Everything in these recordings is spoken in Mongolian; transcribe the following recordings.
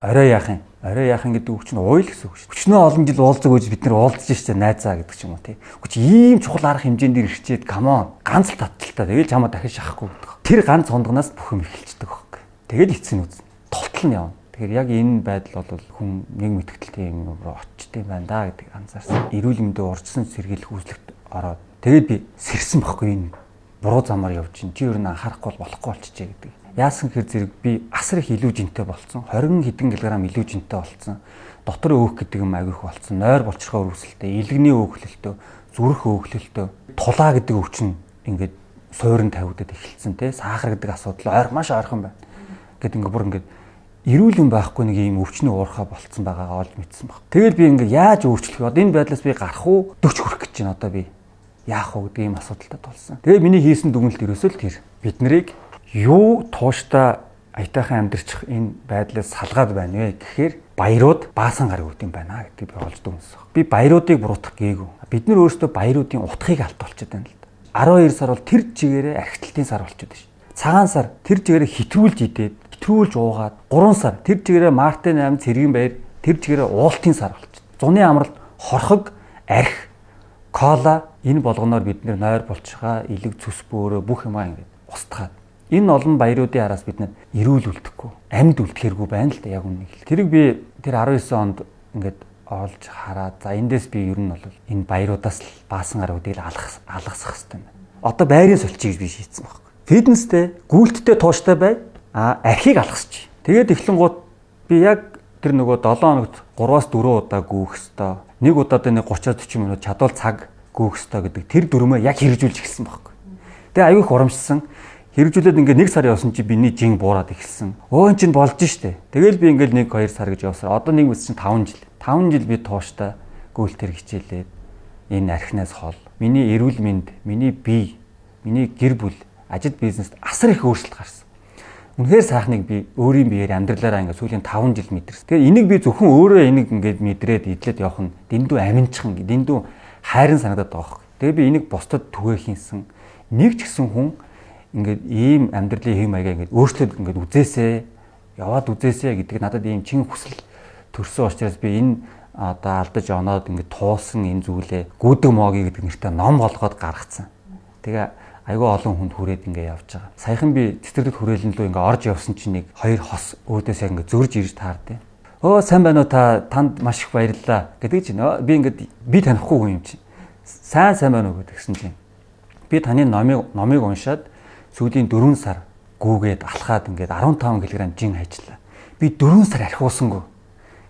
Орой яах юм гэдэг үг чинь уйл гэсэн үг шүү. Өчнөө олон жил уулзаг гэж бид нар уулзж штэ найзаа гэдэг ч юм уу тий. Үгүй ийм чухал арга хэмжээнд ирчээд камон ганц л таталтаа тэгэл чамаа дахиж шахахгүй гэдэг. Тэр ганц хондгоноос бүх юм эхэлчихдэг байхгүй. Тэгэл эцэн үз. Толтол нь явна. Тэгэхээр яг энэ байдал бол хүн нэг мэтгэлтэй юм руу очтой байна да гэдэг анзаарсан. Эрүүл мэндийн урьдчилан сэргийлэх үзлэгт ороод тэгээд би сэрсэн байхгүй энэ буруу замаар явж чинь чи ер нь анхаарахгүй болохгүй болчихжээ гэдэг. Яасан гэхээр зэрэг би асар их илүү жинтэй болцсон. 20 хэдэн килограмм илүү жинтэй болцсон. Дотор өөх гэдэг юм агиих болцсон. Нойр болчихгоо өрөвсөлтэй, илгэний өөхлөлтөө, зүрх өөхлөлтөө, тулаа гэдэг өвчин ингээд суурин тавигдаад эхэлсэн тий. Сахар гэдэг асуудал маш ойрхон байна. Гэт ингээд бүр ингээд эрүүл юм байхгүй нэг юм өвчний уурхаа болцсон байгаагаа олж мэдсэн баг. Тэгэл би ингээд яаж өөрчлөх вэ? Одоо энэ байдлаас би гарах уу? 40 хүрэх гэж байна одоо би. Яах вэ гэдэг ийм асуудалтай тулсан. Тэгээ миний хийсэн дүгнэлт ерөөсөө л тэр. Бид нарыг юу тууштай аятайхан амьдрчих энэ байдлаас салгаад байна вэ гэхээр баярууд баасан гар өгд юм байна гэдгийг би олж дүнсэн. Би баяруудыг буруутгах гээгүй. Бид нар өөрсдөө баяруудын утгыг алдуулчихад байна л да. 12 сар бол тэр чигээрээ архитектийн сар болчиход байна шүү. Цагаан сар тэр чигээрээ хитрүүлж идээд, хитрүүлж уугаад, 3 сар тэр чигээрээ Мартин 8 цэргийн баяр тэр чигээрээ уултын сар болчиход. Зуны амралт, хорхог, арх, кола энэ болгоноор бид нойр болчихгаа, илэг цус бөөрөө бүх юмаа ингээд устгаад. Энэ олон баяруудын араас бид нар эрүүл үлдэхгүй, амьд үлдэхэргүй байна л да яг үнэ хэл. Тэрийг би тэр 19 онд ингээд олж хараад за эндээс би ер нь бол энэ баяруудаас л баасан гаруудыг алгасах хэрэгтэй байна. Одоо байрын сольчийг би шийдсэн байхгүй. Фитнестэй, гүйлттэй тууштай бай, архийг алгасчих. Тэгээд эхлэнгууд би яг тэр нөгөө 7 хоногт 3-4 удаа гүйх ёстой. Нэг удаад нэг 30-40 минут чадвал цаг гүйх ёстой гэдэг тэр дүрмээ яг хэрэгжүүлж эхэлсэн байхгүй. Тэгээ аюу их урамшсан. Хэрэгжүүлээд ингээд 1 сар явсан чи биний жин буураад эхэлсэн. Өө эн чинь болж штэ. Тэгэл би ингээд 1-2 сар гэж явсаар. Одоо нэг мэс чинь 5 жил. 5 жил би тууштай гүйлтэр хичээлээд энэ архинаас хол. Миний эрүүл мэнд, миний бие, миний гэр бүл, ажил бизнест асар их өөрчлөлт гарсан. Үнэхээр сайхныг би өөрийн биеэр амьдралаараа ингээд сүүлийн 5 жил мэдэрсэн. Тэгээ энийг би зөвхөн өөрөө энийг ингээд мэдрээд идэлээд явах нь дэндүү аминчхан, дэндүү хайрын санагдаад байгаа юм. Тэгээ би энийг бусдад түгээхийнсэн нэг ч гэсэн хүн ингээд ийм амьдралын хэм маягаа ингээд өөрчлөлт ингээд яваад үзээсэй гэдэг надад ийм чин хүсэл төрсөн учраас би энэ одоо алдаж оноод ингээд туулсан энэ зүйлээ гүдэг моги гэдэг нэртэй ном болгоод гаргацсан. Тэгээ айгүй олон хүнд хүрээд ингээд явж байгаа. Саяхан би цэцэрлэг хүрээлэн рүү ингээд орж явсан чинь нэг 2 хос өөдөөс яг ингээд зөрж ирж таардیں۔ Өө сайн байна уу танд маш их баярлалаа гэдэг чинь би ингээд би танихгүй хүн юм чинь. Сайн байна уу гэдгсэн чинь би таны номыг уншаад сүүлийн 4 сар гүүгээд алхаад ингээд 15 кг жин хайчлаа. Би 4 сар архиусангүй.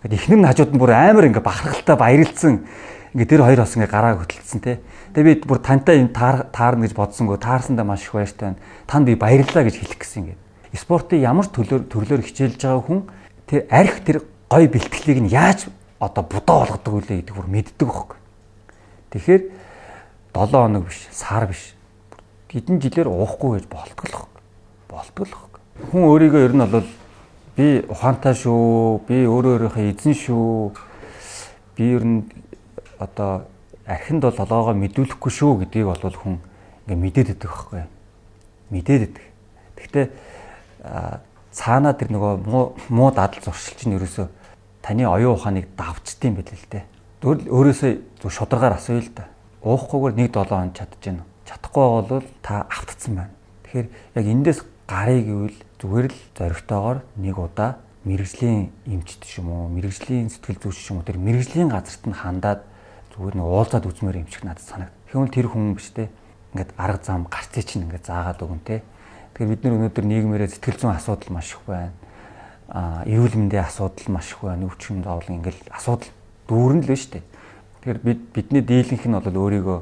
Ингээд эхнэр нь хажууд нь бүр амар ингээд бахархалтай баярлцсан. Ингээд тэр хоёр бас ингээд гараа хөтөлдсөн те. Тэгээ би бүр тантай энэ таарна гэж бодсонгүй. Таарсандаа маш их баяртай байна. Танд би баярлалаа гэж хэлэх гэсэн ингээд. Спортын ямар төрлөөр хичээлж байгаа хүн тэр арх тэр гой бэлтгэлийг нь яаж одоо будаа болгодог үлээ гэдэг бүр мэддэг байхгүй. Тэгэхээр 7 хоног биш, сар биш. Хэдэн жилээр уухгүй гэж болтгол. Хүн өөрийгөө ер нь бол би ухаантай шүү, би өөрийнхөө эзэн шүү. Би ер нь одоо архинд бол толгоогоо мэдүүлэхгүй шүү гэдгийг бол хүн ингээ мэдээд байдаг байхгүй. Мэдээд байдаг. Гэхдээ цаанаа тэр нөгөө муу дадал зуршил чинь ерөөсөө таны оюун ухааныг давчдсан байл л дээ. Өөрөөсөө зөв шударгаар асууя л да. Уухгүйгээр 1-7 хоног чадчихэв. Чадахгүй бол та автцсан байна. Тэгэхээр яг эндээс гарыг гэвэл зүгээр л зоригтойгоор нэг удаа мэрэгжлийн эмчт ч юм уу, мэрэгжлийн сэтгэл зүйч ч юм уу тэр мэрэгжлийн газарт нь хандаад зүгээр нэг уулзаад үзмээр эмчих надад санагд. Тэгвэл тэр хүн биш те. Ингээд арга зам гарцыг чинь ингээд заагаад өгөн те. Тэгэхээр бид нар өнөөдөр нийгмээрээ сэтгэл зүйн асуудал маш их байна. Эрүүл мэндийн асуудал маш их байна. Өвчин зовлон ингээд асуудал дүүрэн л байна шүү дээ. Тэгэхээр бидний дийлэнх нь бол өөрийгөө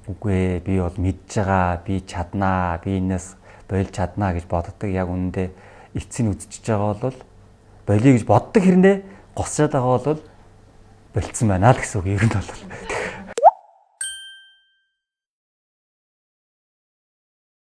үгүй би бол мэдж байгаа, би чаднаа, би энэс болж чаднаа гэж боддог. Яг үнэндээ эцсийн үзчихэж байгаа бол болиё гэж боддог хэрнээ госчод байгаа бол болцсон байна л гэсэн үг ер нь бол.